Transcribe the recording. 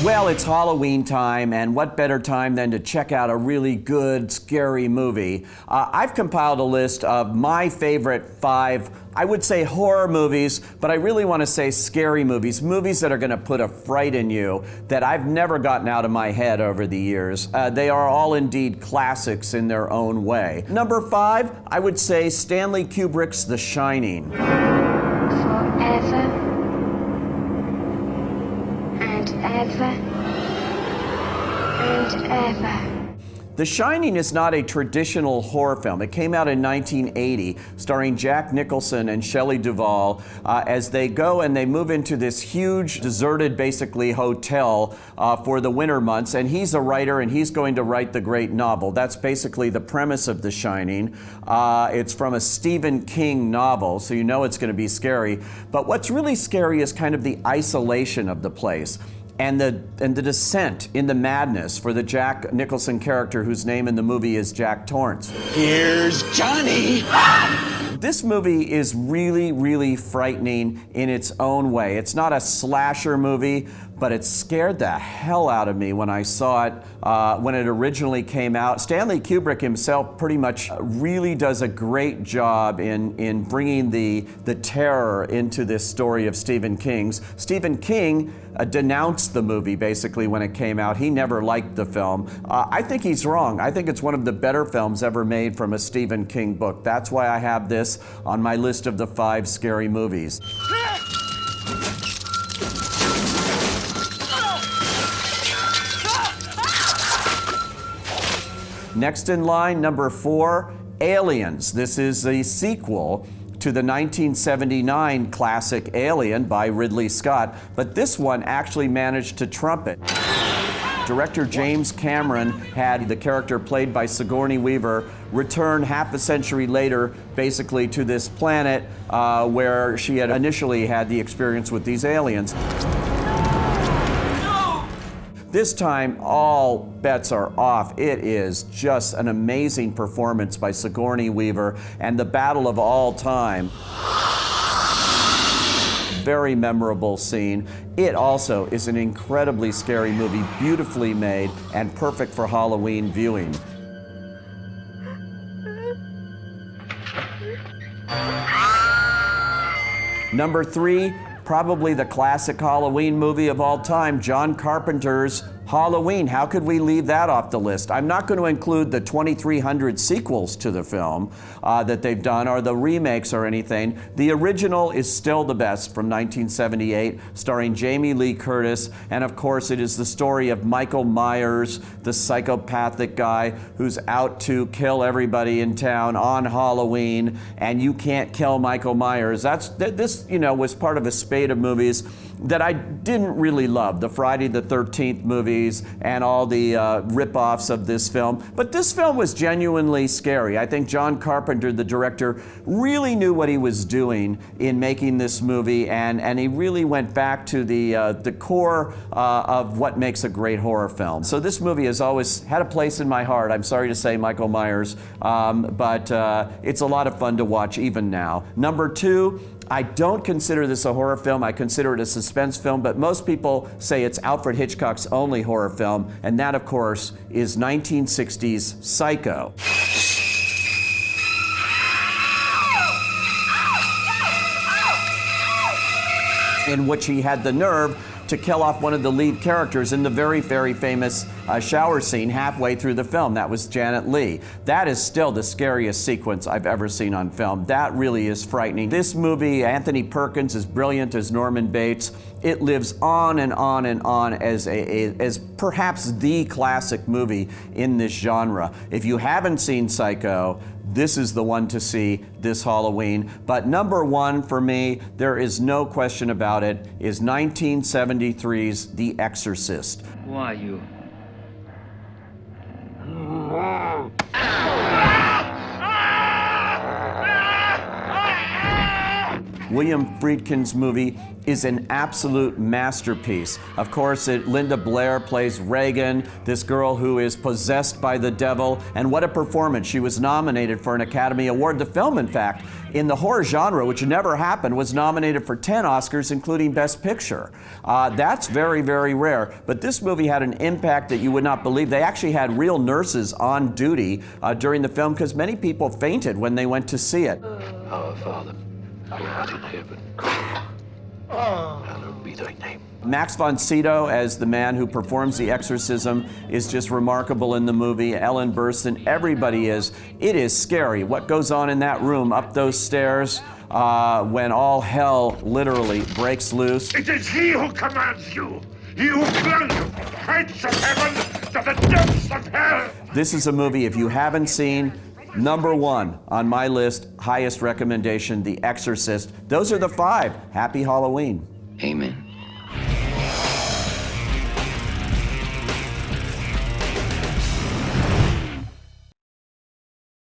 Well, it's Halloween time, and what better time than to check out a really good, scary movie. I've compiled a list of my favorite 5, I would say horror movies, but I really want to say scary movies, movies that are going to put a fright in you that I've never gotten out of my head over the years. They are all indeed classics in their own way. Number 5, I would say Stanley Kubrick's The Shining. Forever. Ever and ever. The Shining is not a traditional horror film. It came out in 1980, starring Jack Nicholson and Shelley Duvall, as they go and they move into this huge, deserted, basically, hotel for the winter months. And he's a writer, and he's going to write the great novel. That's basically the premise of The Shining. It's from a Stephen King novel, so you know it's going to be scary. But what's really scary is kind of the isolation of the place. And the descent in the madness for the Jack Nicholson character whose name in the movie is Jack Torrance. Here's Johnny! This movie is really, really frightening in its own way. It's not a slasher movie, but it scared the hell out of me when I saw it when it originally came out. Stanley Kubrick himself pretty much really does a great job in bringing the terror into this story of Stephen King's. Stephen King denounced the movie basically when it came out. He never liked the film. I think he's wrong. I think it's one of the better films ever made from a Stephen King book. That's why I have this on my list of the 5 scary movies. Next in line, number 4, Aliens. This is a sequel to the 1979 classic Alien by Ridley Scott, but this one actually managed to trump it. Director James Cameron had the character played by Sigourney Weaver return half a century later, basically to this planet where she had initially had the experience with these aliens. This time, all bets are off. It is just an amazing performance by Sigourney Weaver and the battle of all time. Very memorable scene. It also is an incredibly scary movie, beautifully made and perfect for Halloween viewing. Number 3, probably the classic Halloween movie of all time, John Carpenter's Halloween. How could we leave that off the list? I'm not going to include the 2,300 sequels to the film that they've done, or the remakes or anything. The original is still the best, from 1978, starring Jamie Lee Curtis. And of course, it is the story of Michael Myers, the psychopathic guy who's out to kill everybody in town on Halloween, and you can't kill Michael Myers. This, was part of a spate of movies that I didn't really love, the Friday the 13th movies and all the rip-offs of this film. But this film was genuinely scary. I think John Carpenter, the director, really knew what he was doing in making this movie, and he really went back to the core of what makes a great horror film. So this movie has always had a place in my heart. I'm sorry to say Michael Myers, but it's a lot of fun to watch even now. Number 2, I don't consider this a horror film. I consider it a suspense film, but most people say it's Alfred Hitchcock's only horror film, and that, of course, is 1960's Psycho. In which he had the nerve to kill off one of the lead characters in the very, very famous shower scene halfway through the film. That was Janet Leigh. That is still the scariest sequence I've ever seen on film. That really is frightening. This movie, Anthony Perkins is brilliant as Norman Bates. It lives on and on and on as perhaps the classic movie in this genre. If you haven't seen Psycho, this is the one to see this Halloween. But number 1 for me, there is no question about it, is 1973's The Exorcist. Who are you? William Friedkin's movie is an absolute masterpiece. Of course, Linda Blair plays Reagan, this girl who is possessed by the devil, and what a performance. She was nominated for an Academy Award. The film, in fact, in the horror genre, which never happened, was nominated for 10 Oscars, including Best Picture. That's very, very rare. But this movie had an impact that you would not believe. They actually had real nurses on duty during the film because many people fainted when they went to see it. Our Father, who art in heaven, hallowed be thy name. Max von Sydow as the man who performs the exorcism is just remarkable in the movie. Ellen Burstyn, everybody is. It is scary what goes on in that room up those stairs when all hell literally breaks loose. It is he who commands you. He who flung you from the heights of heaven to the depths of hell. This is a movie, if you haven't seen, #1 on my list, highest recommendation, The Exorcist. Those are the 5. Happy Halloween. Amen.